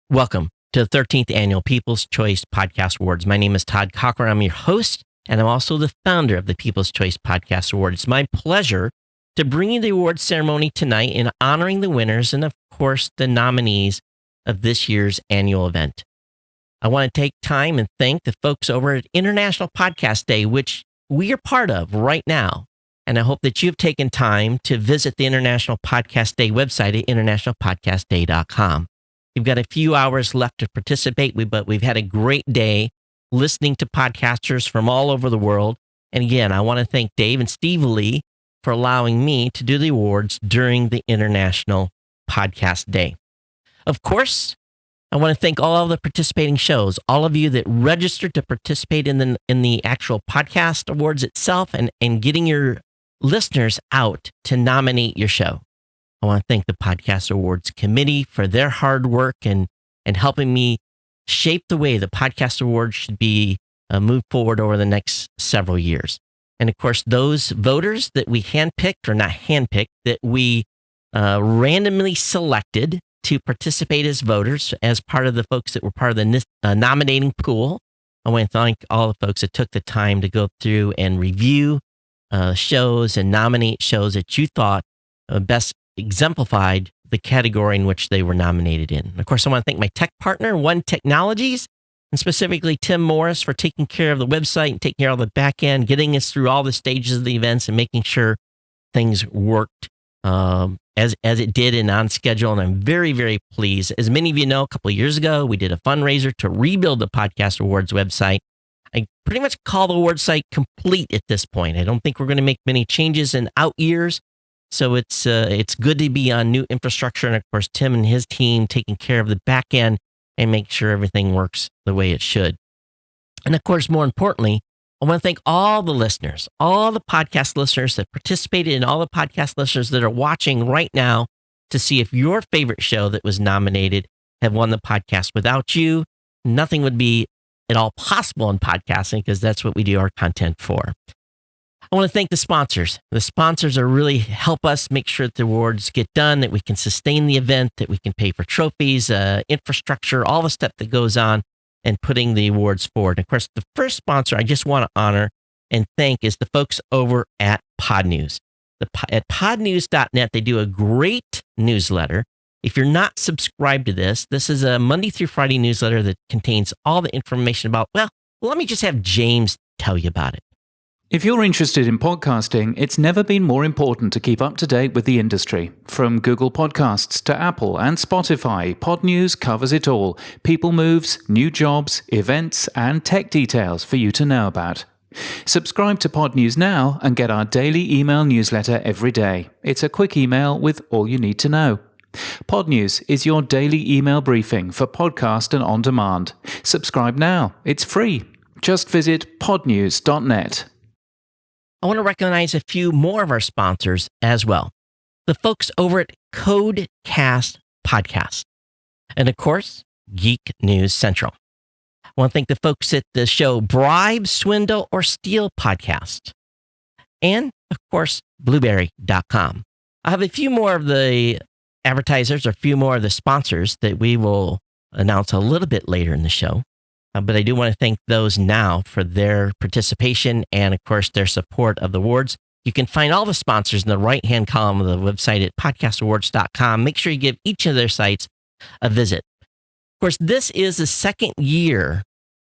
Welcome to the 13th Annual People's Choice Podcast Awards. My name is Todd Cochran. I'm your host, and I'm also the founder of the People's Choice Podcast Award. It's my pleasure to bring you the awards ceremony tonight in honoring the winners and, of course, the nominees of this year's annual event. I want to take time and thank the folks over at International Podcast Day, which we are part of right now. And I hope that you've taken time to visit the International Podcast Day website at internationalpodcastday.com. We've got a few hours left to participate, but we've had a great day listening to podcasters from all over the world. And again, I want to thank Dave and Steve Lee for allowing me to do the awards during the International Podcast Day. Of course, I want to thank all of the participating shows, all of you that registered to participate in the actual podcast awards itself and getting your listeners out to nominate your show. I want to thank the Podcast Awards Committee for their hard work and helping me shape the way the Podcast Awards should be moved forward over the next several years. And of course, those voters that we handpicked, or not handpicked, that we randomly selected to participate as voters, as part of the folks that were part of the nominating pool. I want to thank all the folks that took the time to go through and review shows and nominate shows that you thought best exemplified the category in which they were nominated in. Of course, I want to thank my tech partner, One Technologies, and specifically Tim Morris for taking care of the website and taking care of the back end, getting us through all the stages of the events and making sure things worked as it did and on schedule. And I'm very, very pleased. As many of you know, a couple of years ago, we did a fundraiser to rebuild the Podcast Awards website. I pretty much call the award site complete at this point. I don't think we're going to make many changes in out years. So it's good to be on new infrastructure. And of course, Tim and his team taking care of the back end and make sure everything works the way it should. And of course, more importantly, I want to thank all the listeners, all the podcast listeners that participated, and all the podcast listeners that are watching right now to see if your favorite show that was nominated have won the podcast. Without you, nothing would be at all possible in podcasting, because that's what we do our content for. I want to thank the sponsors. The sponsors are really help us make sure that the awards get done, that we can sustain the event, that we can pay for trophies, infrastructure, all the stuff that goes on and putting the awards forward. And of course, the first sponsor I just want to honor and thank is the folks over at Podnews. At podnews.net, they do a great newsletter. If you're not subscribed to this is a Monday through Friday newsletter that contains all the information about, well, let me just have James tell you about it. If you're interested in podcasting, it's never been more important to keep up to date with the industry. From Google Podcasts to Apple and Spotify, Podnews covers it all. People moves, new jobs, events, and tech details for you to know about. Subscribe to Podnews now and get our daily email newsletter every day. It's a quick email with all you need to know. Podnews is your daily email briefing for podcast and on demand. Subscribe now. It's free. Just visit podnews.net. I want to recognize a few more of our sponsors as well. The folks over at Codecast Podcast. And of course, Geek News Central. I want to thank the folks at the show Bribe, Swindle, or Steal podcast. And of course, Blueberry.com. I have a few more of the advertisers, or a few more of the sponsors that we will announce a little bit later in the show. But I do want to thank those now for their participation and, of course, their support of the awards. You can find all the sponsors in the right-hand column of the website at podcastawards.com. Make sure you give each of their sites a visit. Of course, this is the second year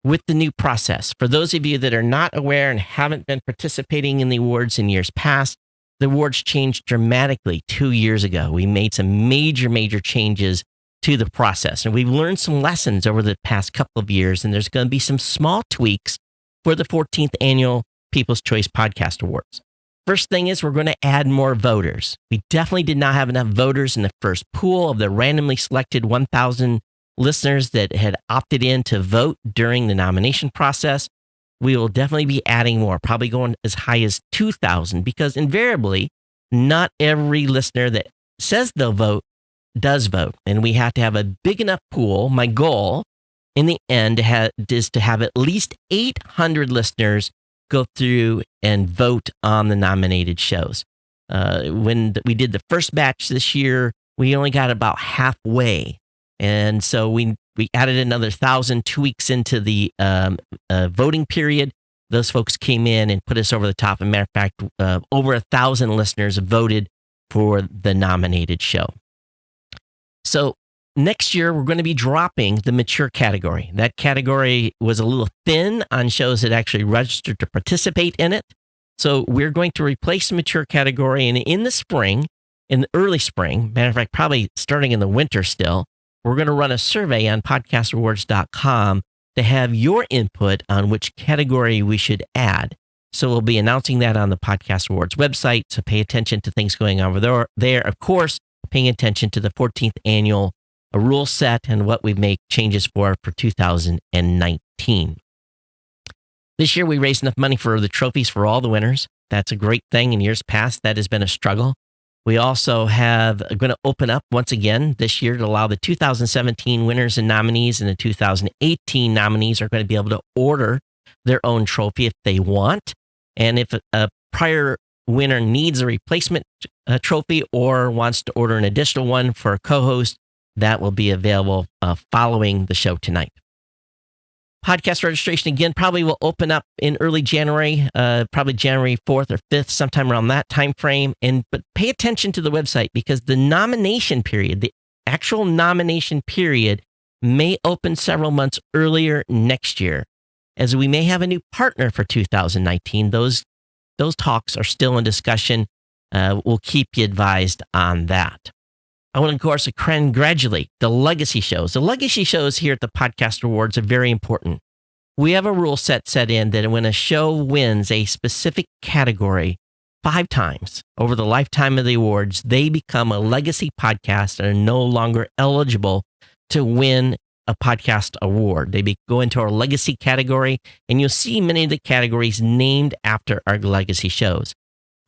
with the new process. For those of you that are not aware and haven't been participating in the awards in years past, the awards changed dramatically 2 years ago. We made some major changes to the process. And we've learned some lessons over the past couple of years, and there's going to be some small tweaks for the 14th Annual People's Choice Podcast Awards. First thing is we're going to add more voters. We definitely did not have enough voters in the first pool of the randomly selected 1,000 listeners that had opted in to vote during the nomination process. We will definitely be adding more, probably going as high as 2,000, because invariably, not every listener that says they'll vote does vote, and we have to have a big enough pool. My goal in the end is to have at least 800 listeners go through and vote on the nominated shows. When we did the first batch this year, we only got about halfway. And so we we added another 1,000 2 weeks into the voting period. Those folks came in and put us over the top. As a matter of fact, over 1,000 listeners voted for the nominated show. So next year, we're going to be dropping the mature category. That category was a little thin on shows that actually registered to participate in it. So we're going to replace the mature category. And in the spring, in the early spring, matter of fact, probably starting in the winter still, we're going to run a survey on podcastawards.com to have your input on which category we should add. So we'll be announcing that on the Podcast Awards website. So pay attention to things going on over there. Of course, paying attention to the 14th annual rule set and what we make changes for 2019. This year, we raised enough money for the trophies for all the winners. That's a great thing. In years past, that has been a struggle. We also are going to open up once again this year to allow the 2017 winners and nominees and the 2018 nominees are going to be able to order their own trophy if they want. And if a prior winner needs a replacement trophy or wants to order an additional one for a co-host, that will be available following the show tonight. Podcast registration, again, probably will open up in early January, probably January 4th or 5th, sometime around that time frame. But pay attention to the website because the nomination period, the actual nomination period, may open several months earlier next year. As we may have a new partner for 2019, those talks are still in discussion. We'll keep you advised on that. I want to, of course, congratulate the legacy shows. The legacy shows here at the Podcast Awards are very important. We have a rule set in that when a show wins a specific category 5 times over the lifetime of the awards, they become a legacy podcast and are no longer eligible to win a podcast award. They go into our legacy category, and you'll see many of the categories named after our legacy shows.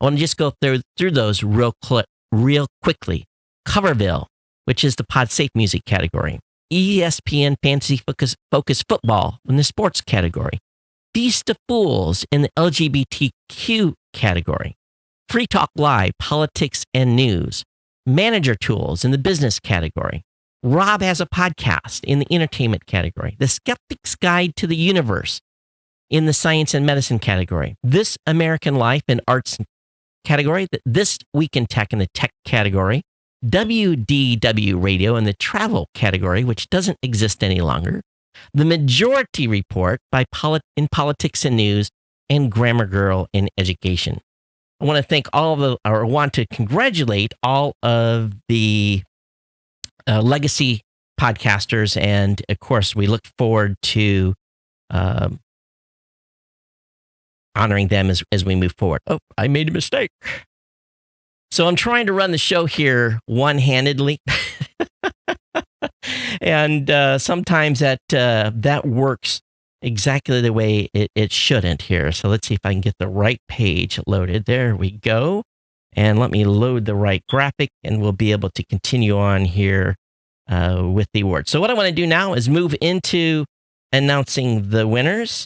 I want to just go through those real quickly. Coverville, which is the PodSafe music category. ESPN Fantasy Focus Football in the sports category. Feast of Fools in the LGBTQ category. Free Talk Live, Politics and News. Manager Tools in the business category. Rob Has a Podcast in the entertainment category. The Skeptic's Guide to the Universe in the science and medicine category. This American Life and Arts category. This Week in Tech in the tech category. WDW Radio in the travel category, which doesn't exist any longer. The Majority Report in Politics and News, and Grammar Girl in Education. I want to congratulate all of the legacy podcasters, and of course, we look forward to honoring them as we move forward. Oh, I made a mistake. So I'm trying to run the show here one-handedly, and sometimes that works exactly the way it shouldn't here. So let's see if I can get the right page loaded. There we go. And let me load the right graphic, and we'll be able to continue on here with the awards. So what I want to do now is move into announcing the winners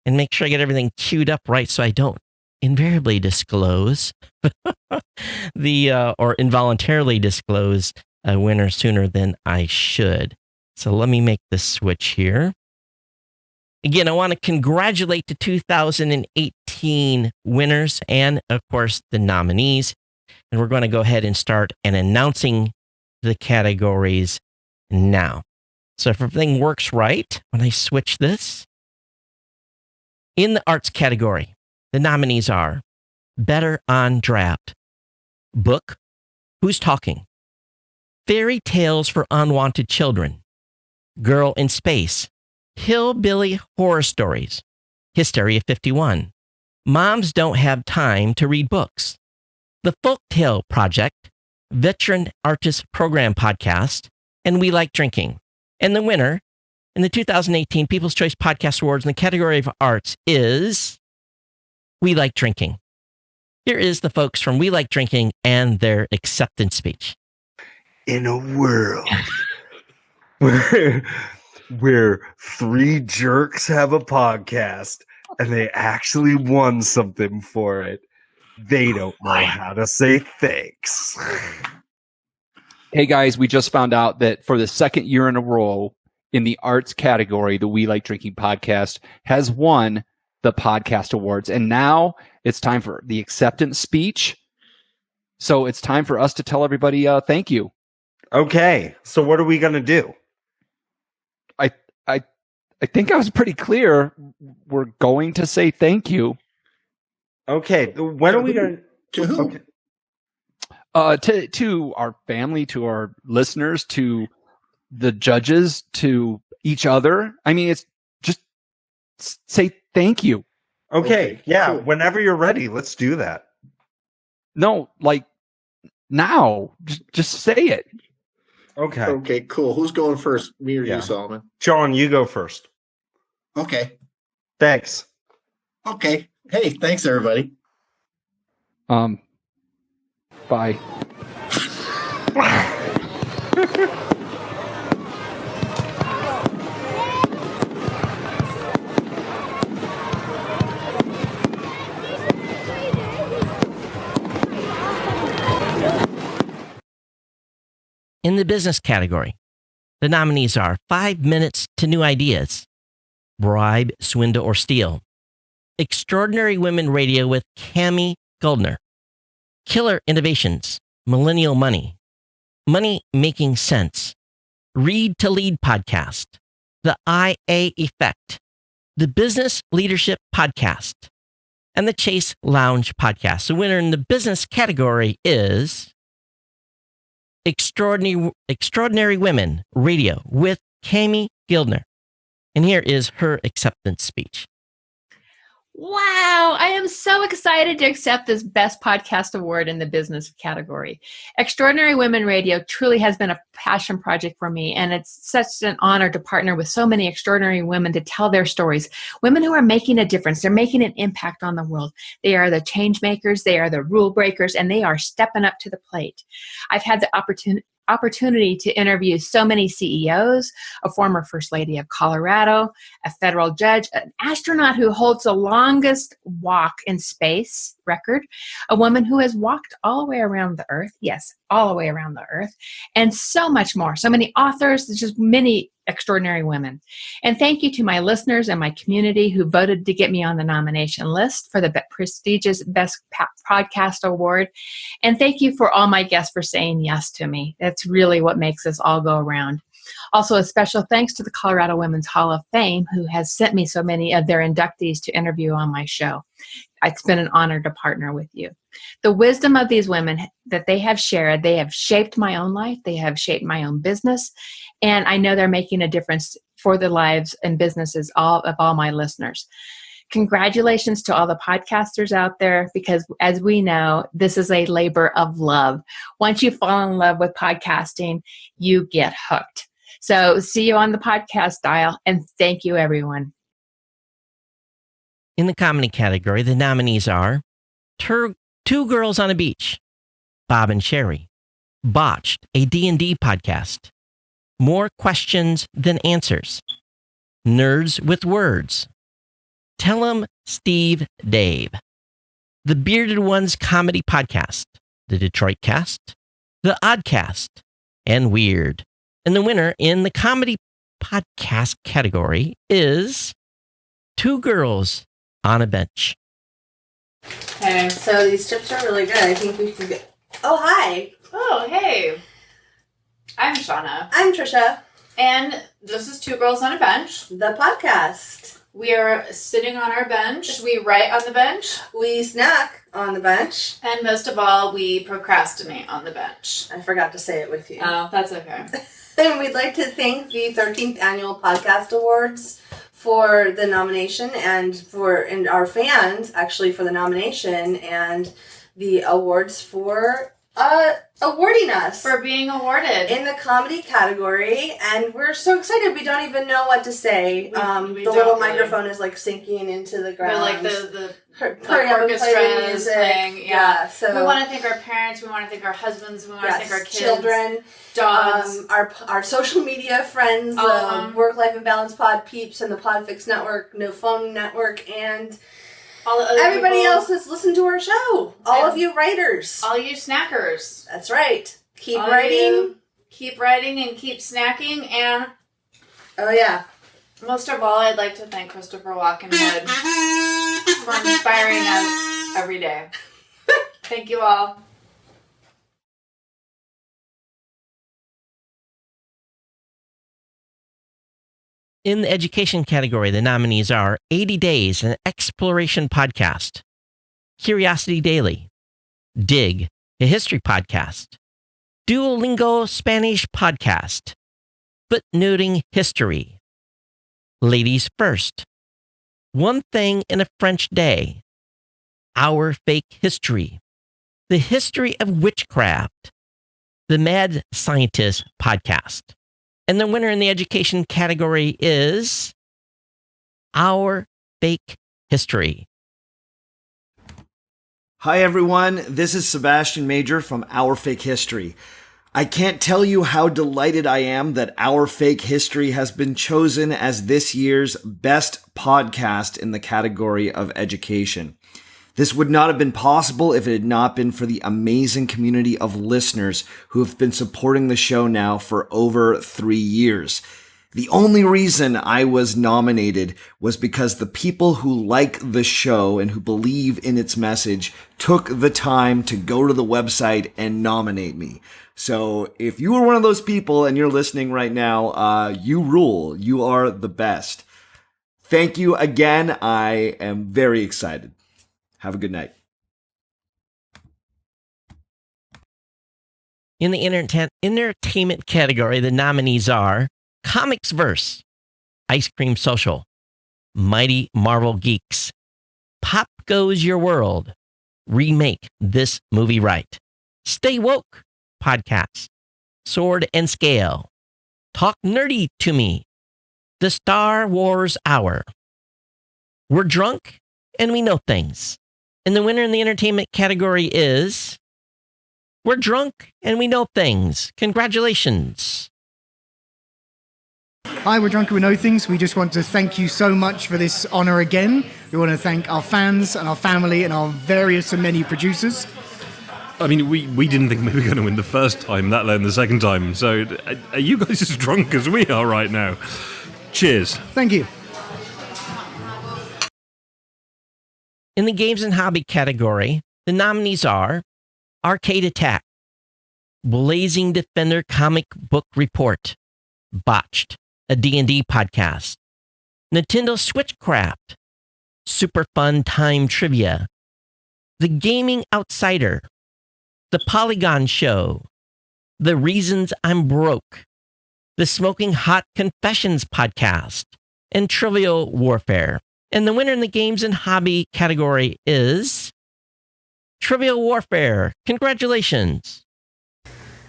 and make sure I get everything queued up right so I don't invariably disclose or involuntarily disclose a winner sooner than I should. So let me make the switch here. Again, I want to congratulate the 2018 winners and, of course, the nominees. And we're going to go ahead and start announcing the categories now. So if everything works right, when I switch this, in the arts category, the nominees are Better on Draft, Book, Who's Talking, Fairy Tales for Unwanted Children, Girl in Space, Hillbilly Horror Stories, Hysteria 51, Moms Don't Have Time to Read Books, The Folktale Project, Veteran Artist Program Podcast, and We Like Drinking. And the winner in the 2018 People's Choice Podcast Awards in the category of arts is We Like Drinking. Here is the folks from We Like Drinking and their acceptance speech. In a world where 3 jerks have a podcast and they actually won something for it, they don't know how to say thanks. Hey guys, we just found out that for the second year in a row, in the arts category, the We Like Drinking podcast has won the podcast awards. And now it's time for the acceptance speech. So it's time for us to tell everybody thank you. Okay, so what are we going to do? I think I was pretty clear. We're going to say thank you. Okay, when are we going to who? Okay. To our family, to our listeners, to the judges, to each other. I mean, it's just say thank you. Okay, yeah, cool. Whenever you're ready, let's do that. No, like now. Just say it. Okay. Okay, cool. Who's going first? Me or Yeah. you, Solomon? John, you go first. Okay. Thanks. Okay. Hey, thanks, everybody. Bye. In the business category, the nominees are 5 Minutes to New Ideas, Bribe, Swindle, or Steal, Extraordinary Women Radio with Cami Goldner, Killer Innovations, Millennial Money, Money Making Sense, Read to Lead Podcast, The IA Effect, the Business Leadership Podcast, and the Chase Lounge Podcast. The winner in the business category is Extraordinary Women Radio with Cami Gildner. And here is her acceptance speech. Wow, I am so excited to accept this Best Podcast Award in the business category. Extraordinary Women Radio truly has been a passion project for me, and it's such an honor to partner with so many extraordinary women to tell their stories. Women who are making a difference. They're making an impact on the world. They are the change makers, they are the rule breakers, and they are stepping up to the plate. I've had the opportunity to interview so many CEOs, a former First Lady of Colorado, a federal judge, an astronaut who holds the longest walk in space record, a woman who has walked all the way around the earth, yes, all the way around the earth, and so much more. So many authors, there's just many extraordinary women. And thank you to my listeners and my community who voted to get me on the nomination list for the prestigious Best Podcast Award. And thank you for all my guests for saying yes to me. That's really what makes us all go around. Also, a special thanks to the Colorado Women's Hall of Fame, who has sent me so many of their inductees to interview on my show. It's been an honor to partner with you. The wisdom of these women that they have shared, they have shaped my own life, they have shaped my own business, and I know they're making a difference for the lives and businesses of all my listeners. Congratulations to all the podcasters out there, because as we know, this is a labor of love. Once you fall in love with podcasting, you get hooked. So see you on the podcast dial, and thank you, everyone. In the comedy category, the nominees are Two Girls on a Beach, Bob and Sherry, Botched, a D&D podcast, More Questions Than Answers, Nerds with Words, Tell 'em Steve Dave, The Bearded Ones Comedy Podcast, The Detroit Cast, The Oddcast, and Weird. And the winner in the comedy podcast category is Two Girls on a Bench. Okay, so these chips are really good. I think we should get... Oh, hi. Oh, hey. I'm Shauna. I'm Trisha. And this is Two Girls on a Bench. The podcast. We are sitting on our bench. We write on the bench. We snack on the bench. And most of all, we procrastinate on the bench. I forgot to say it with you. Oh, that's okay. And we'd like to thank the 13th Annual Podcast Awards for the nomination and our fans actually for the nomination and the awards for awarding us For being awarded. in the comedy category, and we're so excited we don't even know what to say. We The don't little really. microphone is like sinking into the ground. We're like the Hurry up and play orchestra the is music. playing. Yeah. So We want to thank our parents. We want to thank our husbands. We want to thank our kids. children, Dogs. our social media friends, the Work Life and Balance Pod peeps, and the Podfix Network, No Phone Network, and all the other everybody people, else that's listened to our show. All And of you writers. all you snackers. That's right. Keep All writing. you keep writing and keep snacking, and Oh, yeah. Most of all, I'd like to thank Christopher Walkenwood for inspiring us every day. Thank you all. In the education category, the nominees are 80 Days, an exploration podcast, Curiosity Daily, Dig, a history podcast, Duolingo Spanish podcast, Footnoting History, Ladies First, One Thing in a French Day, Our Fake History, The History of Witchcraft, the Mad Scientist podcast. And the winner in the education category is Our Fake History. Hi, everyone. This is Sebastian Major from Our Fake History. I can't tell you how delighted I am that Our Fake History has been chosen as this year's best podcast in the category of education. This would not have been possible if it had not been for the amazing community of listeners who have been supporting the show now for over 3 years. The only reason I was nominated was because the people who like the show and who believe in its message took the time to go to the website and nominate me. So if you are one of those people and you're listening right now, you rule. You are the best. Thank you again. I am very excited. Have a good night. In the entertainment category, the nominees are Comics Verse, Ice Cream Social, Mighty Marvel Geeks, Pop Goes Your World, Remake This Movie Right, Stay Woke Podcast, Sword and Scale, Talk Nerdy to Me, The Star Wars Hour, We're Drunk and We Know Things. And the winner in the entertainment category is We're Drunk and We Know Things. Congratulations. Hi, We're Drunk and We Know Things. We just want to thank you so much for this honor again. We want to thank our fans and our family and our various and many producers. I mean, we didn't think we were going to win the first time, let alone the second time. So are you guys as drunk as we are right now? Cheers. Thank you. In the games and hobby category, the nominees are Arcade Attack, Blazing Defender Comic Book Report, Botched, a D&D podcast, Nintendo Switchcraft, Super Fun Time Trivia, The Gaming Outsider, The Polygon Show, The Reasons I'm Broke, The Smoking Hot Confessions podcast, and Trivial Warfare. And the winner in the games and hobby category is Trivial Warfare. Congratulations.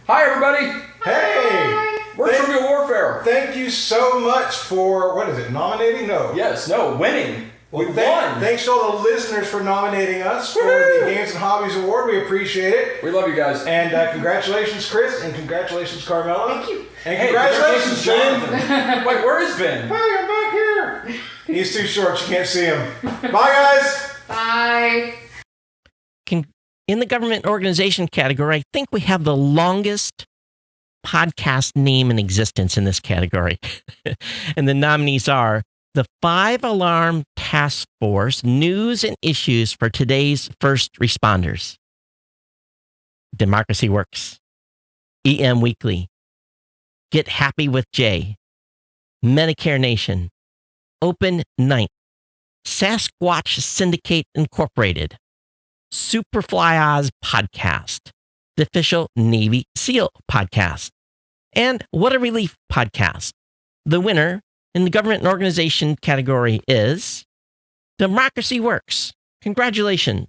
Hi, everybody. Hey! We're Trivial Warfare. Thank you so much for, what is it, nominating? No. Yes, no, winning. We won. Thanks to all the listeners for nominating us for the Games and Hobbies Award. We appreciate it. We love you guys. And congratulations, Chris, and congratulations, Carmela. Thank you. And congratulations, Jonathan. Wait, where is Ben? Hey, I'm back here. He's too short. You can't see him. Bye, guys. Bye. In the government organization category, I think we have the longest podcast name in existence in this category. And the nominees are the 5 Alarm Task Force News and Issues for Today's First Responders, Democracy Works, EM Weekly, Get Happy with Jay, Medicare Nation, Open Night, Sasquatch Syndicate Incorporated, Superfly Oz Podcast, the official Navy SEAL podcast, and What a Relief podcast. The winner in the government and organization category is Democracy Works. Congratulations.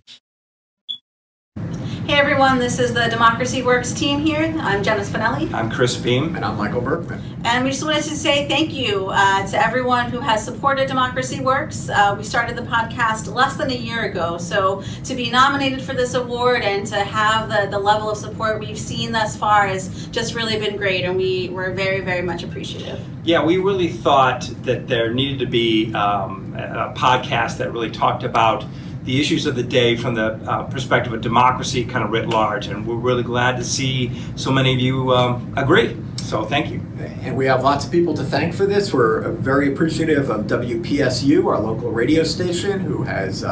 Hey everyone, this is the Democracy Works team here. I'm Jenna Spinelli. I'm Chris Beam. And I'm Michael Berkman. And we just wanted to say thank you to everyone who has supported Democracy Works. We started the podcast less than a year ago, so to be nominated for this award and to have the level of support we've seen thus far has just really been great, and we're very, very much appreciative. Yeah, we really thought that there needed to be a podcast that really talked about the issues of the day from the perspective of democracy kind of writ large, and we're really glad to see so many of you agree. So thank you. And we have lots of people to thank for this. We're very appreciative of WPSU, our local radio station, whose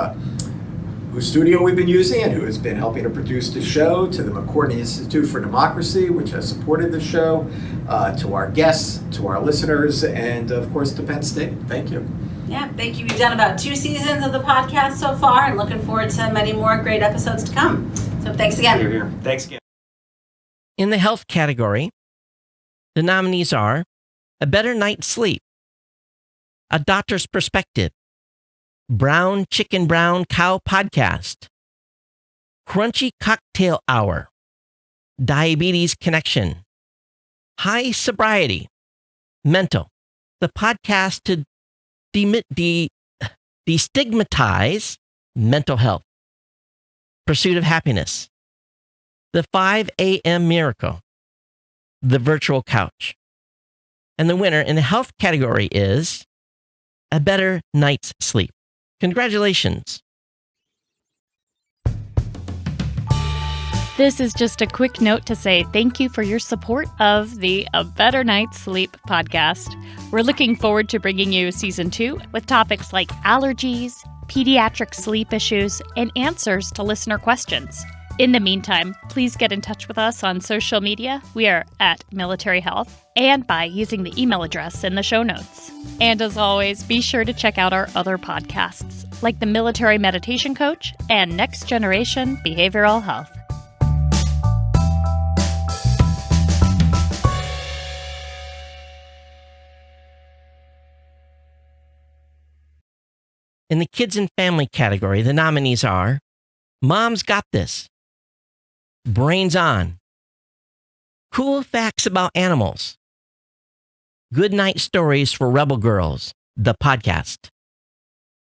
studio we've been using and who has been helping to produce the show, to the McCourtney Institute for Democracy, which has supported the show, to our guests, to our listeners, and of course to Penn State. Thank you. Yeah, thank you. We've done about 2 seasons of the podcast so far and looking forward to many more great episodes to come. So thanks again. You're here. Thanks again. In the health category, the nominees are A Better Night's Sleep, A Doctor's Perspective, Brown Chicken Brown Cow Podcast, Crunchy Cocktail Hour, Diabetes Connection, High Sobriety, Mental, the podcast to destigmatize mental health, Pursuit of Happiness, The 5 a.m. Miracle, The Virtual Couch. And the winner in the health category is A Better Night's Sleep. Congratulations. This is just a quick note to say thank you for your support of the A Better Night's Sleep podcast. We're looking forward to bringing you season 2 with topics like allergies, pediatric sleep issues, and answers to listener questions. In the meantime, please get in touch with us on social media. We are at Military Health and by using the email address in the show notes. And as always, be sure to check out our other podcasts like the Military Meditation Coach and Next Generation Behavioral Health. In the kids and family category, the nominees are Mom's Got This, Brains On, Cool Facts About Animals, Good Night Stories for Rebel Girls, the podcast,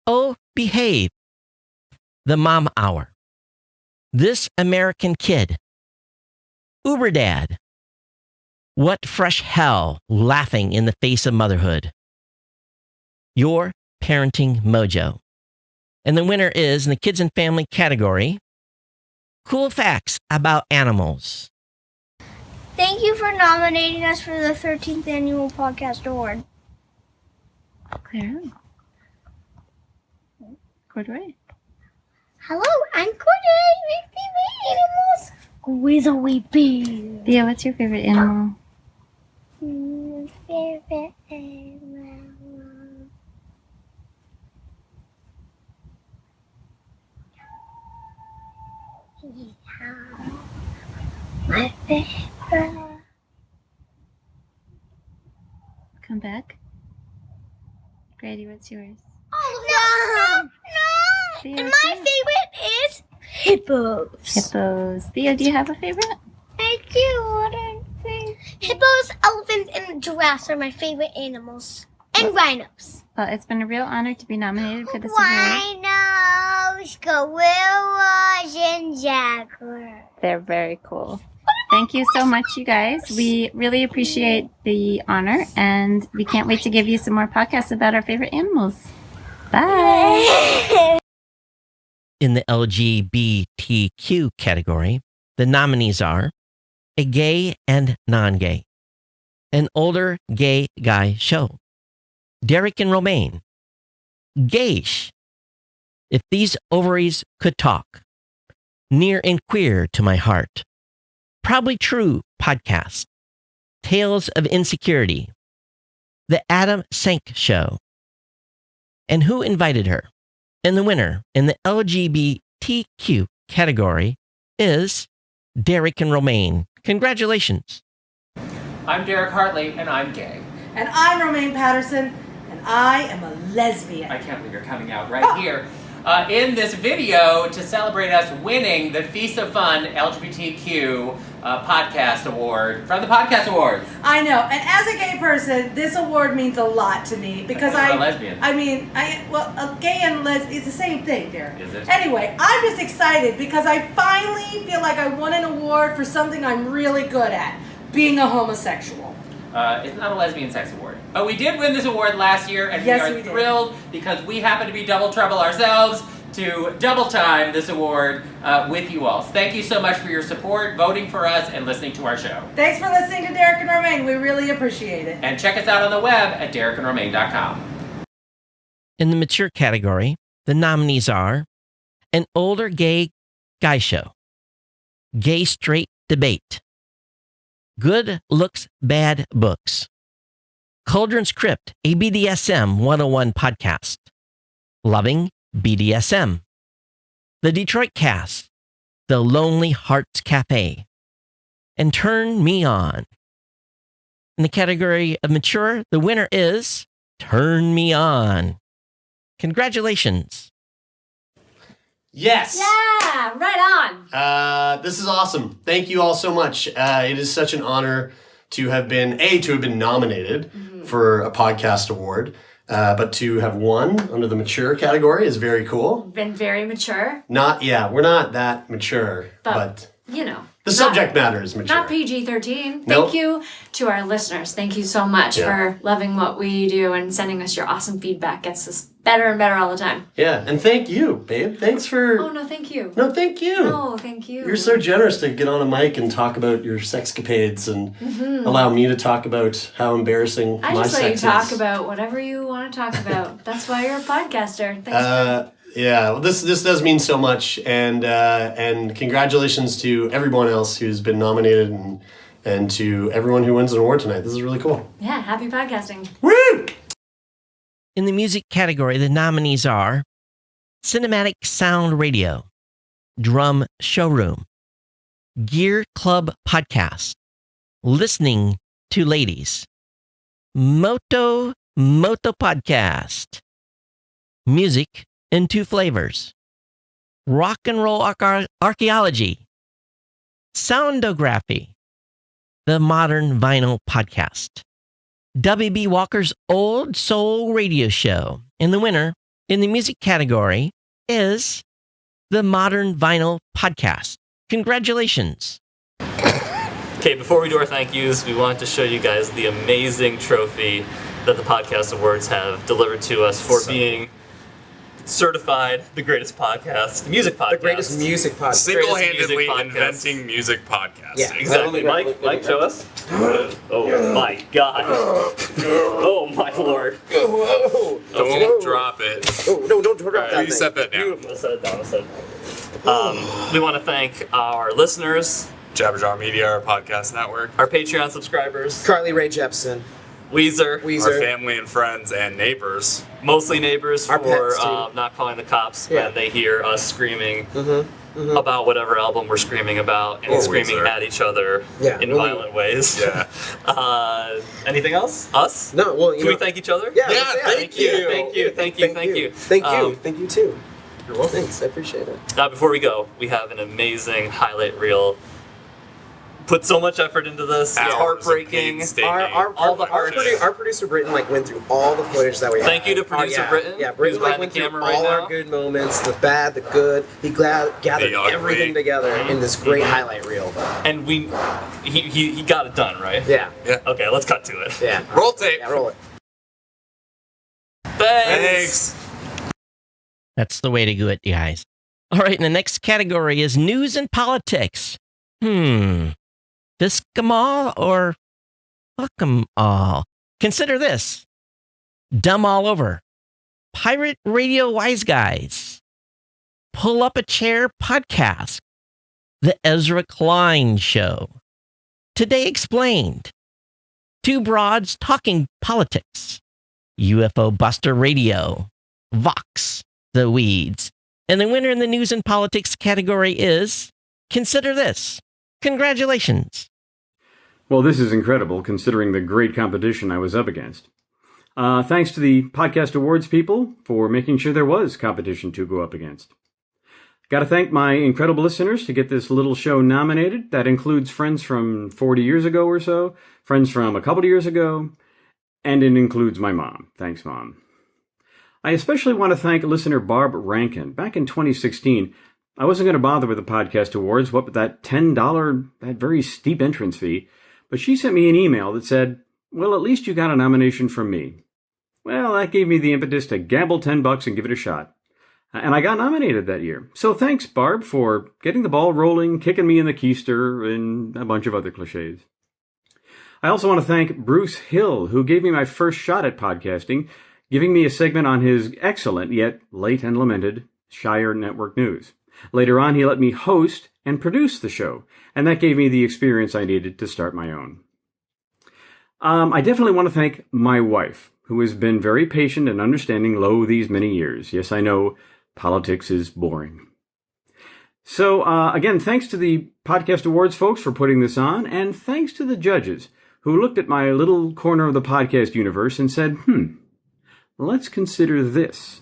Oh, Behave, The Mom Hour, This American Kid, Uber Dad, What Fresh Hell, Laughing in the Face of Motherhood, Your Parenting Mojo. And the winner is, in the kids and family category, Cool Facts About Animals. Thank you for nominating us for the 13th Annual Podcast Award. Claire. Corduroy. Hello, I'm Corday. My favorite animals. Grizzly bear. Thea, what's your favorite animal? Favorite animal. Yeah. My favorite. Come back. Grady, what's yours? Oh, no. Thea, And what's my yours? favorite is hippos. Hippos. Thea, do you have a favorite? I do. What are they? Hippos, elephants, and giraffes are my favorite animals. And rhinos. Well, it's been a real honor to be nominated for this award. Rhinos, gorillas, and jaguars. They're very cool. Thank you so much, you guys. We really appreciate the honor, and we can't wait to give you some more podcasts about our favorite animals. Bye. In the LGBTQ category, the nominees are A Gay and Non-Gay, An Older Gay Guy Show, Derek and Romaine, Gaysh, If These Ovaries Could Talk, Near and Queer to My Heart, Probably True Podcast, Tales of Insecurity, The Adam Sank Show, and Who Invited Her? And the winner in the LGBTQ category is Derek and Romaine. Congratulations. I'm Derek Hartley, and I'm gay. And I'm Romaine Patterson, and I am a lesbian. I can't believe you're coming out right here in this video to celebrate us winning the Feast of Fun LGBTQ Podcast Award from the Podcast Awards. I know, and as a gay person, this award means a lot to me because I'm a lesbian. A gay and lesbian is the same thing, Derek. Is it? Anyway, I'm just excited because I finally feel like I won an award for something I'm really good at, being a homosexual. It's not a lesbian sex award. But we did win this award last year, and Yes, we we are did. thrilled because we happen to be double trouble ourselves. to double time this award with you all. Thank you so much for your support, voting for us, and listening to our show. Thanks for listening to Derek and Romaine. We really appreciate it. And check us out on the web at derekandromaine.com. In the mature category, the nominees are An Older Gay Guy Show, Gay Straight Debate, Good Looks, Bad Books, Cauldron's Crypt, a BDSM 101 podcast, Loving BDSM, The Detroit Cast, The Lonely Hearts Cafe, and Turn Me On. In the category of mature, the winner is Turn Me On. Congratulations. Yes. Yeah, right on. This is awesome. Thank you all so much. It is such an honor to have been nominated for a podcast award, but to have won under the mature category is very cool. Been very mature. We're not that mature, but you know. The subject matter is mature. Not PG-13. Nope. Thank you to our listeners. Thank you so much for loving what we do and sending us your awesome feedback. Gets us better and better all the time. Yeah, and thank you, babe. Thanks for... Oh, no, thank you. No, thank you. No, thank you. You're so generous to get on a mic and talk about your sexcapades and allow me to talk about how embarrassing I my just let you sex talk is. about whatever you want to talk about. That's why you're a podcaster. Thanks Yeah, well, this does mean so much, and congratulations to everyone else who's been nominated and to everyone who wins an award tonight. This is really cool. Yeah, happy podcasting. Woo! In the music category, the nominees are Cinematic Sound Radio, Drum Showroom, Gear Club Podcast, Listening to Ladies, Moto Podcast, Music in Two Flavors, Rock and Roll Archaeology, Soundography, The Modern Vinyl Podcast, W.B. Walker's Old Soul Radio Show. And the winner in the music category is The Modern Vinyl Podcast. Congratulations. Okay, before we do our thank yous, we wanted to show you guys the amazing trophy that the Podcast Awards have delivered to us for being certified the greatest podcast, music podcast. The greatest music podcast. Single-handedly inventing music podcast. Yeah, exactly. Mike, show us. Oh my God. Oh my Lord. Don't drop it. Oh, no, don't drop that. Please set that down. Let's set it down. We want to thank our listeners, Jabberjaw Media, our podcast network, our Patreon subscribers, Carly Rae Jepsen, Weezer, our family and friends and neighbors. Mostly neighbors Our for pets, too. not calling the cops when they hear us screaming about whatever album we're screaming about and Or screaming Weezer. at each other in violent ways. Yeah. Anything else? Us? No. Well, Can we thank each other? Yeah, thank you. Thank you. Thank you too. You're welcome. Thanks. I appreciate it. Before we go, we have an amazing highlight reel. Put so much effort into this. It's heartbreaking. Our producer Britton went through all the footage that we had. Thank you to producer Britton. Yeah, Britton who's behind went the through camera all right our now. good moments, the bad, the good. He gathered The ugly. everything together in this great highlight reel. And he got it done, right? Yeah. Okay, let's cut to it. Yeah. Roll tape. Yeah, roll it. Thanks. That's the way to do it, you guys. All right, and the next category is news and politics. Fisk 'em all or fuck 'em all? Consider this. Dumb all over. Pirate Radio Wise Guys. Pull Up a Chair Podcast. The Ezra Klein Show. Today Explained. Two Broads Talking Politics. UFO Buster Radio. Vox. The Weeds. And the winner in the news and politics category is Consider This. Congratulations. Well, this is incredible considering the great competition I was up against. Thanks to the Podcast Awards people for making sure there was competition to go up against. Got to thank my incredible listeners to get this little show nominated. That includes friends from 40 years ago or so, friends from a couple of years ago, and it includes my mom. Thanks, Mom. I especially want to thank listener Barb Rankin. Back in 2016, I wasn't going to bother with the Podcast Awards, what with that $10, that very steep entrance fee, but she sent me an email that said, well, at least you got a nomination from me. Well, that gave me the impetus to gamble $10 and give it a shot. And I got nominated that year. So thanks, Barb, for getting the ball rolling, kicking me in the keister, and a bunch of other cliches. I also want to thank Bruce Hill, who gave me my first shot at podcasting, giving me a segment on his excellent, yet late and lamented, Shire Network News. Later on, he let me host and produce the show, and that gave me the experience I needed to start my own. I definitely want to thank my wife, who has been very patient and understanding these many years. Yes, I know, politics is boring. So, again, thanks to the Podcast Awards folks for putting this on, and thanks to the judges, who looked at my little corner of the podcast universe and said, let's consider this.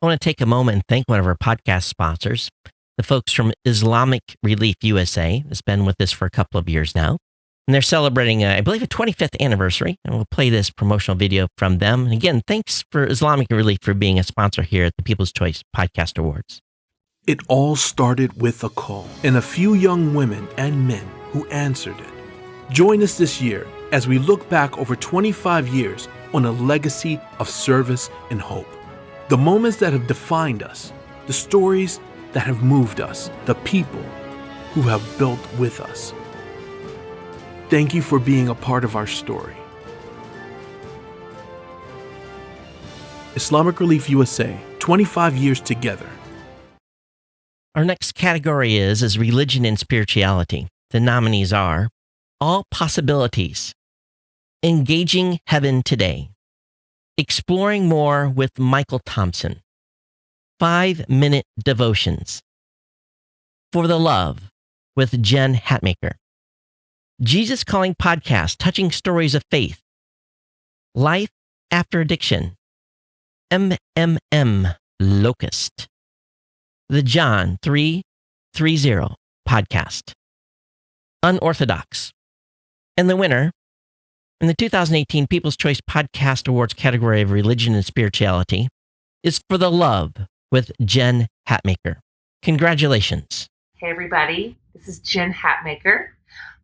I want to take a moment and thank one of our podcast sponsors, the folks from Islamic Relief USA. It's been with us for a couple of years now. And they're celebrating, I believe, a 25th anniversary. And we'll play this promotional video from them. And again, thanks for Islamic Relief for being a sponsor here at the People's Choice Podcast Awards. It all started with a call and a few young women and men who answered it. Join us this year as we look back over 25 years on a legacy of service and hope. The moments that have defined us, the stories that have moved us, the people who have built with us. Thank you for being a part of our story. Islamic Relief USA, 25 years together. Our next category is religion and spirituality. The nominees are All Possibilities, Engaging Heaven Today, Exploring More with Michael Thompson, 5-Minute Devotions, For the Love with Jen Hatmaker, Jesus Calling Podcast, Touching Stories of Faith, Life After Addiction, MMM Locust, the John 330 Podcast, Unorthodox, and the winner in the 2018 People's Choice Podcast Awards category of Religion and Spirituality is For the Love with Jen Hatmaker. Congratulations. Hey everybody, this is Jen Hatmaker,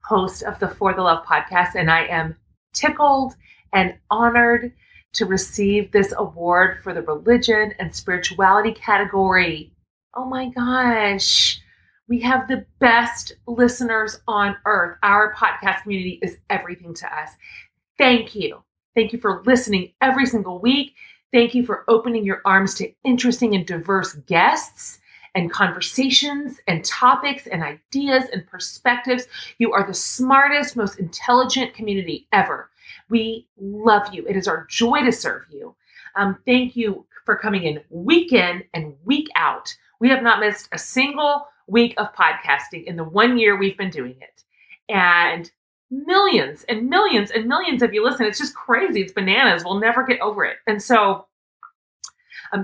host of the For the Love podcast, and I am tickled and honored to receive this award for the religion and spirituality category. Oh my gosh, we have the best listeners on earth. Our podcast community is everything to us. Thank you. Thank you for listening every single week. Thank you for opening your arms to interesting and diverse guests and conversations and topics and ideas and perspectives. You are the smartest, most intelligent community ever. We love you. It is our joy to serve you. Thank you for coming in and week out. We have not missed a single week of podcasting in the 1 year we've been doing it. And millions and millions and millions of you listen. It's just crazy. It's bananas. We'll never get over it. And so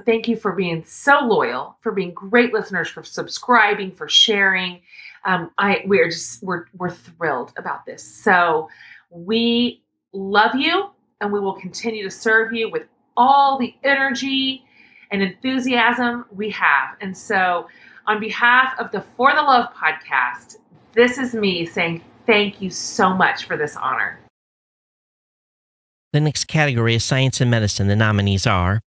thank you for being so loyal, for being great listeners, for subscribing, for sharing. We're thrilled about this. So we love you, and we will continue to serve you with all the energy and enthusiasm we have. And so on behalf of the For the Love podcast, this is me saying thank you so much for this honor. The next category is Science and Medicine. The nominees are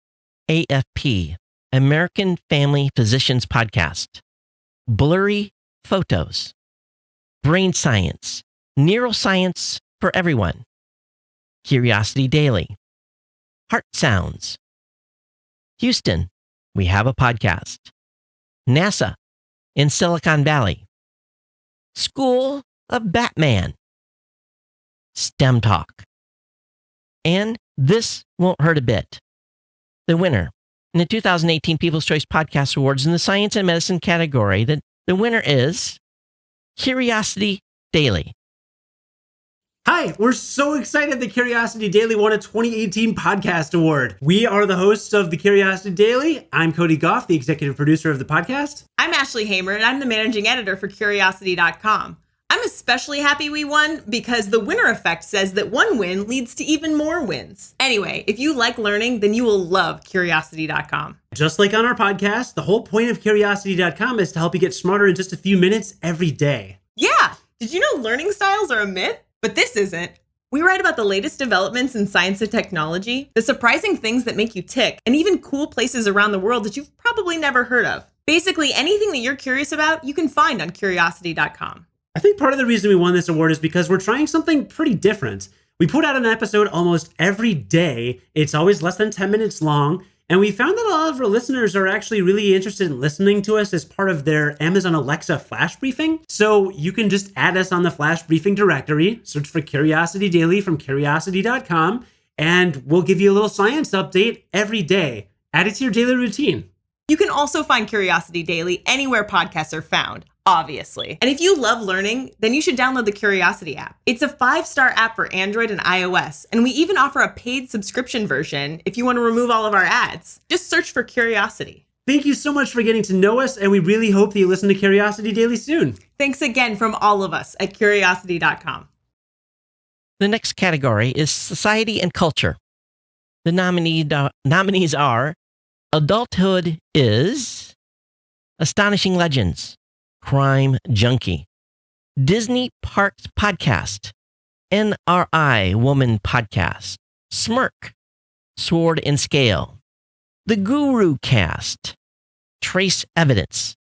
AFP, American Family Physicians Podcast, Blurry Photos, Brain Science, Neuroscience for Everyone, Curiosity Daily, Heart Sounds, Houston, We Have a Podcast, NASA in Silicon Valley, School of Batman, STEM Talk, and This Won't Hurt a Bit. The winner in the 2018 People's Choice Podcast Awards in the Science and Medicine category, the winner is Curiosity Daily. Hi, we're so excited that Curiosity Daily won a 2018 Podcast Award. We are the hosts of the Curiosity Daily. I'm Cody Goff, the executive producer of the podcast. I'm Ashley Hamer, and I'm the managing editor for Curiosity.com. I'm especially happy we won because the winner effect says that one win leads to even more wins. Anyway, if you like learning, then you will love Curiosity.com. Just like on our podcast, the whole point of Curiosity.com is to help you get smarter in just a few minutes every day. Yeah! Did you know learning styles are a myth? But this isn't. We write about the latest developments in science and technology, the surprising things that make you tick, and even cool places around the world that you've probably never heard of. Basically, anything that you're curious about, you can find on Curiosity.com. I think part of the reason we won this award is because we're trying something pretty different. We put out an episode almost every day. It's always less than 10 minutes long. And we found that a lot of our listeners are actually really interested in listening to us as part of their Amazon Alexa flash briefing. So you can just add us on the flash briefing directory, search for Curiosity Daily from Curiosity.com, and we'll give you a little science update every day. Add it to your daily routine. You can also find Curiosity Daily anywhere podcasts are found, obviously. And if you love learning, then you should download the Curiosity app. It's a 5-star app for Android and iOS, and we even offer a paid subscription version if you want to remove all of our ads. Just search for Curiosity. Thank you so much for getting to know us, and we really hope that you listen to Curiosity Daily soon. Thanks again from all of us at Curiosity.com. The next category is Society and Culture. The nominees are Adulthood is Astonishing Legends, Crime Junkie, Disney Parks Podcast, NRI Woman Podcast, Smirk, Sword and Scale, The Guru Cast, Trace Evidence,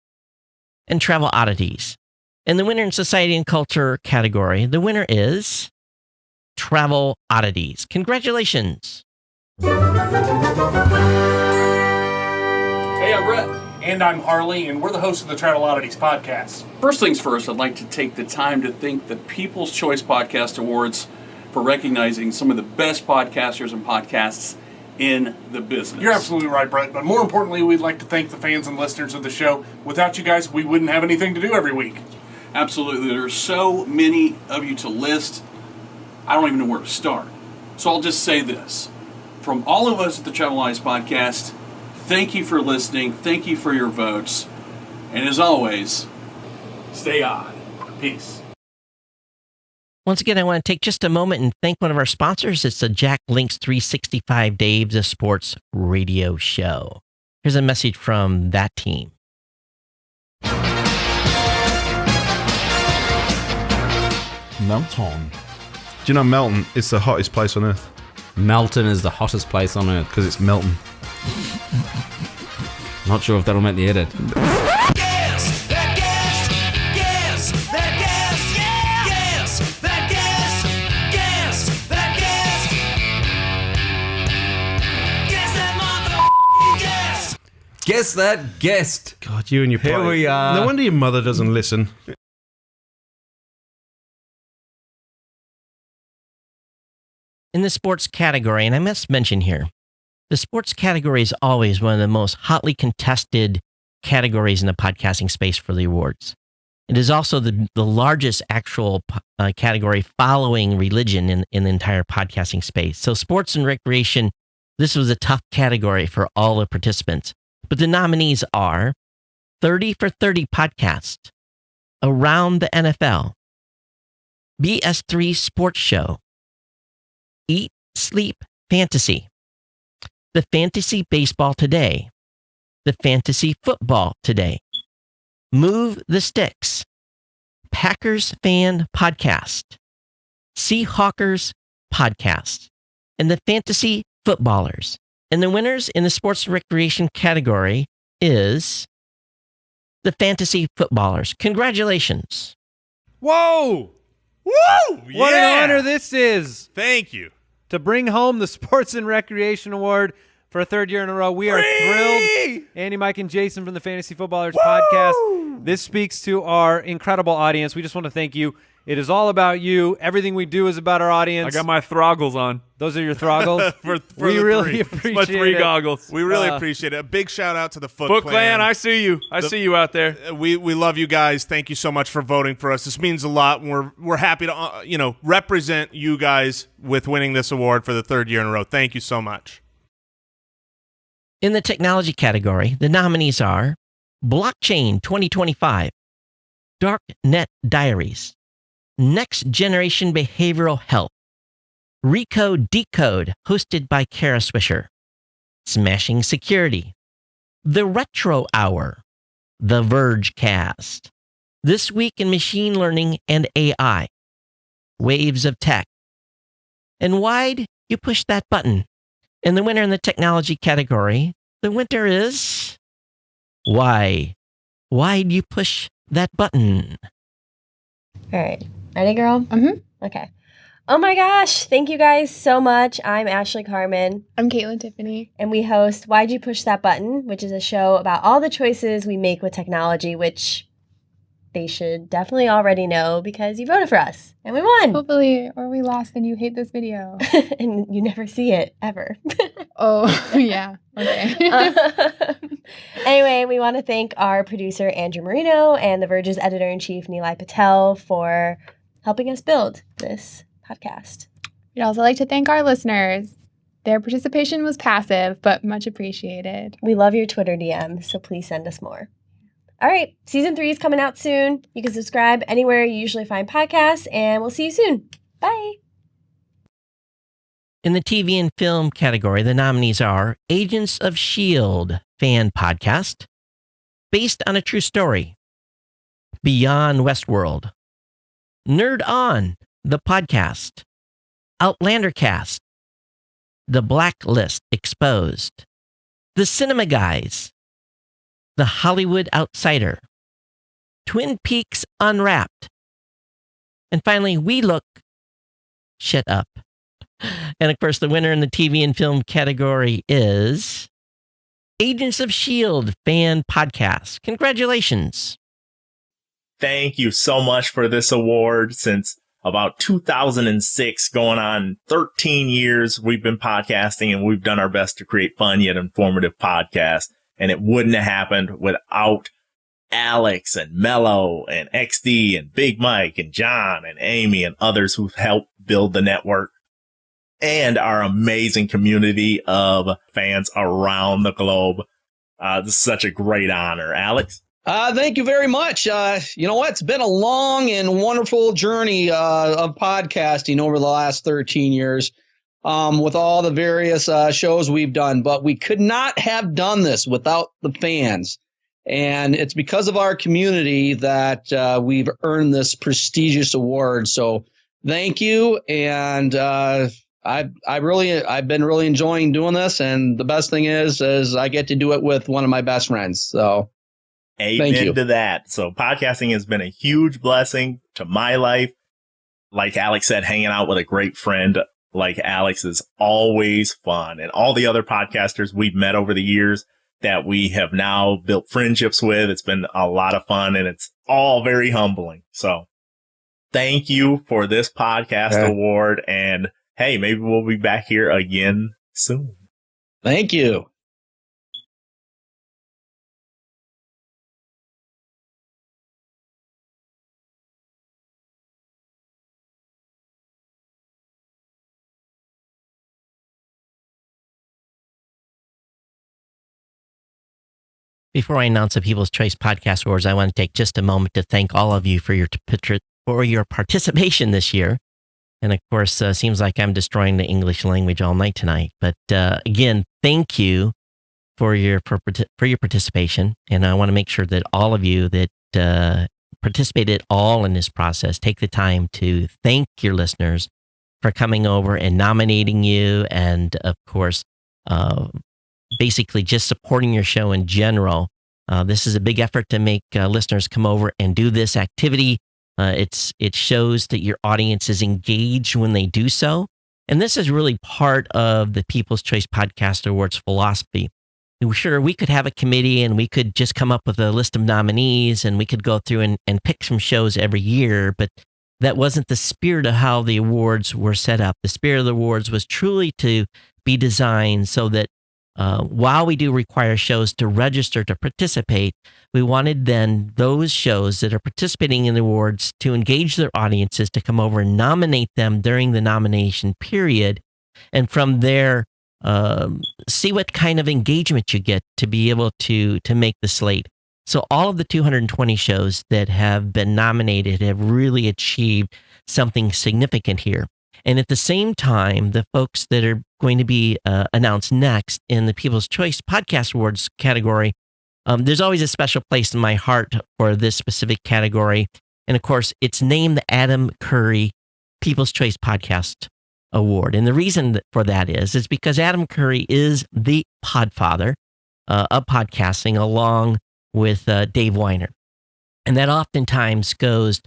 and Travel Oddities. And the winner in Society and Culture category, the winner is Travel Oddities. Congratulations. Hey, I'm Brett. And I'm Harley, and we're the hosts of the Travel Oddities podcast. First things first, I'd like to take the time to thank the People's Choice Podcast Awards for recognizing some of the best podcasters and podcasts in the business. You're absolutely right, Brett. But more importantly, we'd like to thank the fans and listeners of the show. Without you guys, we wouldn't have anything to do every week. Absolutely. There are so many of you to list, I don't even know where to start. So I'll just say this. From all of us at the Travel Oddities podcast, thank you for listening. Thank you for your votes. And as always, stay odd. Peace. Once again, I want to take just a moment and thank one of our sponsors. It's the Jack Links 365 Dave's a Sports Radio Show. Here's a message from that team. Melton. Do you know Melton is the hottest place on earth? Melton is the hottest place on earth. Because it's Melton. Not sure if that'll make the edit. Guess that guest. God, you and your Here we are. No wonder your mother doesn't listen. In the sports category, and I must mention here, the sports category is always one of the most hotly contested categories in the podcasting space for the awards. It is also the largest actual category following religion in the entire podcasting space. So sports and recreation, this was a tough category for all the participants. But the nominees are 30 for 30 Podcast, Around the NFL, BS3 Sports Show, Eat, Sleep, Fantasy, the Fantasy Baseball Today, the Fantasy Football Today, Move the Sticks, Packers Fan Podcast, Seahawkers Podcast, and the Fantasy Footballers. And the winners in the sports and recreation category is the Fantasy Footballers. Congratulations. Whoa! Woo! What an honor this is. Thank you. To bring home the Sports and Recreation Award for a third year in a row. We are thrilled. Andy, Mike, and Jason from the Fantasy Footballers podcast. This speaks to our incredible audience. We just want to thank you. It is all about you. Everything we do is about our audience. I got my throggles on. Those are your throggles? for we really appreciate my three it. goggles. We really appreciate it. A big shout out to the Foot Clan. Clan. I see you. I see you out there. We love you guys. Thank you so much for voting for us. This means a lot. And we're happy to represent you guys with winning this award for the third year in a row. Thank you so much. In the technology category, the nominees are Blockchain 2025, Darknet Diaries, Next Generation Behavioral Health, Recode Decode, hosted by Kara Swisher, Smashing Security, The Retro Hour, The Verge Cast, This Week in Machine Learning and AI, Waves of Tech, And why'd you push that button? And the winner in the technology category, the winner is why? Why'd you push that button? All right. Ready, girl? Mm-hmm. Okay. Oh my gosh. Thank you guys so much. I'm Ashley Carmen. I'm Caitlin Tiffany. And we host Why'd You Push That Button, which is a show about all the choices we make with technology, which they should definitely already know because you voted for us and we won. Hopefully, or we lost and you hate this video. And you never see it, ever. Oh, yeah. Okay. Anyway, we want to thank our producer, Andrew Marino, and The Verge's editor-in-chief, Nilay Patel, for helping us build this podcast. We'd also like to thank our listeners. Their participation was passive, but much appreciated. We love your Twitter DMs, so please send us more. All right, season 3 is coming out soon. You can subscribe anywhere you usually find podcasts, and we'll see you soon. Bye. In the TV and film category, the nominees are Agents of S.H.I.E.L.D. fan podcast, based on a true story, Beyond Westworld, Nerd On, the podcast, Outlander Cast, The Blacklist Exposed, The Cinema Guys, The Hollywood Outsider, Twin Peaks Unwrapped, and finally, We Look, Shut Up. And of course, the winner in the TV and film category is Agents of S.H.I.E.L.D. fan podcast. Congratulations. Thank you so much for this award. Since about 2006, going on 13 years, we've been podcasting and we've done our best to create fun yet informative podcasts. And it wouldn't have happened without Alex and Mello and XD and Big Mike and John and Amy and others who've helped build the network and our amazing community of fans around the globe. This is such a great honor. Alex? Thank you very much. You know what? It's been a long and wonderful journey of podcasting over the last 13 years with all the various shows we've done. But we could not have done this without the fans. And it's because of our community that we've earned this prestigious award. So thank you. And I've been really enjoying doing this. And the best thing is I get to do it with one of my best friends. So amen thank you to that. So podcasting has been a huge blessing to my life. Like Alex said, hanging out with a great friend like Alex is always fun. And all the other podcasters we've met over the years that we have now built friendships with, it's been a lot of fun and it's all very humbling. So thank you for this podcast award. And hey, maybe we'll be back here again soon. Thank you. Before I announce the People's Choice Podcast Awards, I want to take just a moment to thank all of you for your participation this year. And of course, seems like I'm destroying the English language all night tonight. But again, thank you for your participation. And I want to make sure that all of you that participated all in this process take the time to thank your listeners for coming over and nominating you, and of course, basically just supporting your show in general. This is a big effort to make listeners come over and do this activity. It shows that your audience is engaged when they do so. And this is really part of the People's Choice Podcast Awards philosophy. Sure, we could have a committee and we could just come up with a list of nominees and we could go through and pick some shows every year, but that wasn't the spirit of how the awards were set up. The spirit of the awards was truly to be designed so that while we do require shows to register to participate, we wanted then those shows that are participating in the awards to engage their audiences to come over and nominate them during the nomination period. And from there, see what kind of engagement you get to be able to make the slate. So all of the 220 shows that have been nominated have really achieved something significant here. And at the same time, the folks that are going to be announced next in the People's Choice Podcast Awards category, there's always a special place in my heart for this specific category. And of course, it's named the Adam Curry People's Choice Podcast Award. And the reason for that is because Adam Curry is the podfather of podcasting along with Dave Weiner. And that oftentimes goes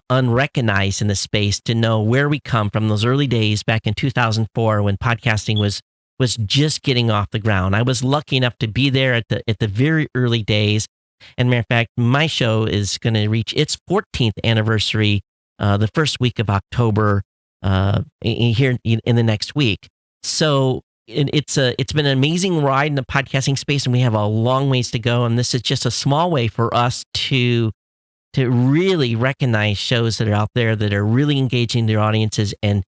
unrecognized in the space to know where we come from those early days back in 2004 when podcasting was just getting off the ground. I was lucky enough to be there at the very early days. And matter of fact, my show is going to reach its 14th anniversary the first week of October here in the next week. So it's been an amazing ride in the podcasting space, and we have a long ways to go. And this is just a small way for us to really recognize shows that are out there that are really engaging their audiences and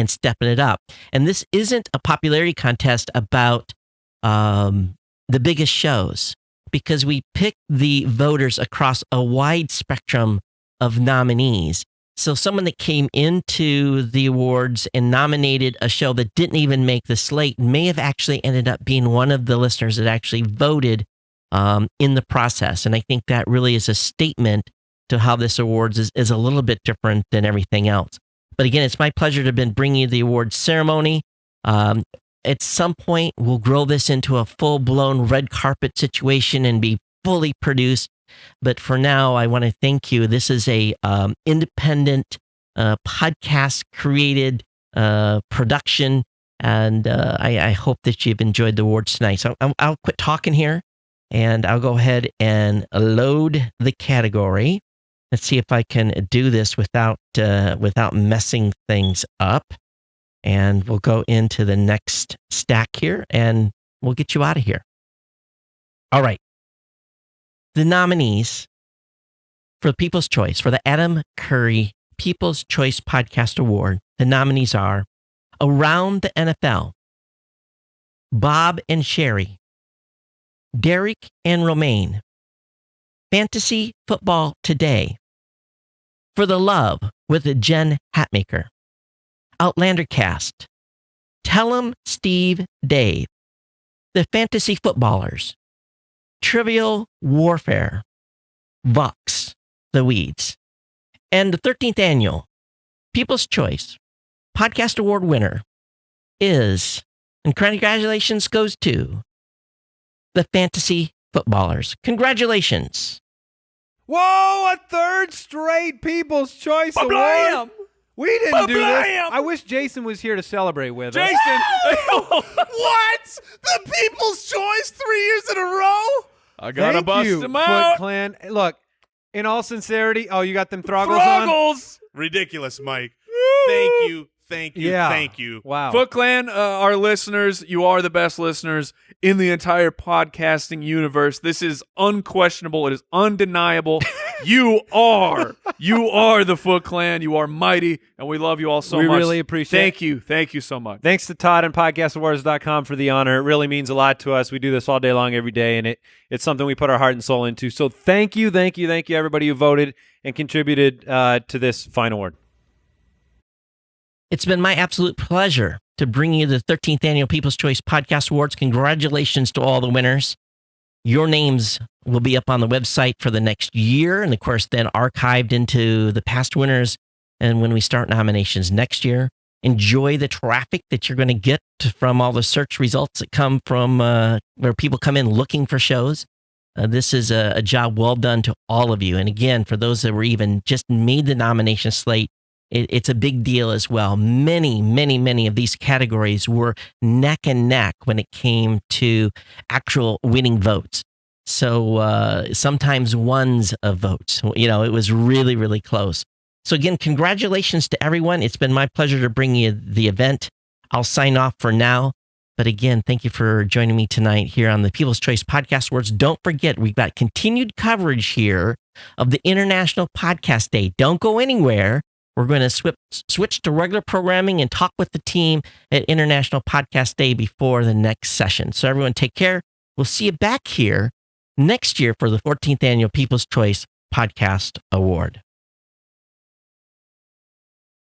stepping it up. And this isn't a popularity contest about the biggest shows, because we pick the voters across a wide spectrum of nominees. So someone that came into the awards and nominated a show that didn't even make the slate may have actually ended up being one of the listeners that actually voted in the process. And I think that really is a statement to how this awards is a little bit different than everything else. But again, it's my pleasure to have been bringing you the awards ceremony. At some point, we'll grow this into a full-blown red carpet situation and be fully produced. But for now, I want to thank you. This is a independent podcast-created production, and I hope that you've enjoyed the awards tonight. So I'll quit talking here, and I'll go ahead and load the category. Let's see if I can do this without messing things up. And we'll go into the next stack here, and we'll get you out of here. All right. The nominees for the People's Choice, for the Adam Curry People's Choice Podcast Award, the nominees are Around the NFL, Bob and Sherry, Derek and Romaine, Fantasy Football Today, For the Love with Jen Hatmaker, Outlander Cast, Tell 'em Steve Dave, The Fantasy Footballers, Trivial Warfare, Vox, The Weeds, and the 13th Annual People's Choice Podcast Award winner is, and congratulations goes to, the Fantasy Footballers. Congratulations. Whoa, a third straight People's Choice Award. We didn't do this. I wish Jason was here to celebrate with us. What? The People's Choice 3 years in a row? I gotta bust you, them out. Foot Clan. Look, in all sincerity, you got them throggles on? Ridiculous, Mike. Thank you. Yeah. Thank you. Wow. Foot Clan, our listeners, you are the best listeners in the entire podcasting universe. This is unquestionable. It is undeniable. You are the Foot Clan. You are mighty, and we love you all so much. We really appreciate it. Thank you. Thank you so much. Thanks to Todd and podcastawards.com for the honor. It really means a lot to us. We do this all day long, every day, and it's something we put our heart and soul into. So thank you, everybody who voted and contributed to this fine award. It's been my absolute pleasure to bring you the 13th Annual People's Choice Podcast Awards. Congratulations to all the winners. Your names will be up on the website for the next year, and of course, then archived into the past winners. And when we start nominations next year, enjoy the traffic that you're going to get from all the search results that come from where people come in looking for shows. This is a job well done to all of you. And again, for those that were even just made the nomination slate, it's a big deal as well. Many of these categories were neck and neck when it came to actual winning votes. So sometimes ones of votes. It was really, really close. So again, congratulations to everyone. It's been my pleasure to bring you the event. I'll sign off for now. But again, thank you for joining me tonight here on the People's Choice Podcast Awards. Don't forget, we've got continued coverage here of the International Podcast Day. Don't go anywhere. We're going to switch to regular programming and talk with the team at International Podcast Day before the next session. So everyone take care. We'll see you back here next year for the 14th Annual People's Choice Podcast Award.